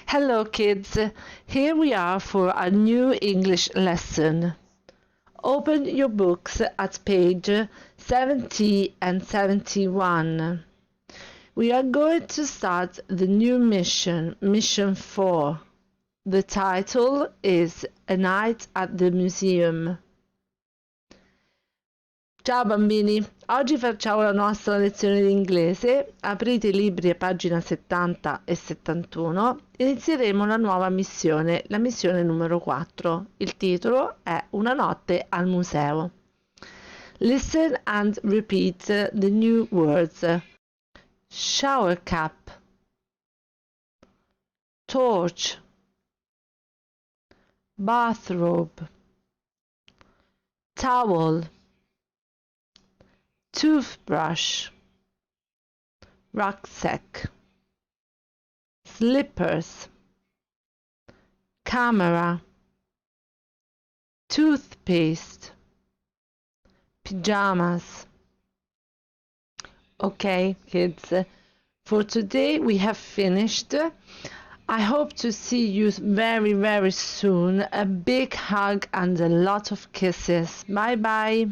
Hello kids, here we are for a new English lesson. Open your books at page 70 and 71. We are going to start the new mission 4. The title is A Night at the Museum. Ciao bambini, oggi facciamo la nostra lezione di inglese. Aprite i libri a pagina 70 e 71. Inizieremo la nuova missione, la missione numero 4. Il titolo è Una notte al museo. Listen and repeat the new words. Shower cap, torch, bathrobe, towel, toothbrush, rucksack, slippers, camera, toothpaste, pajamas. Okay, kids, for today we have finished. I hope to see you very, very soon. A big hug and a lot of kisses. Bye bye.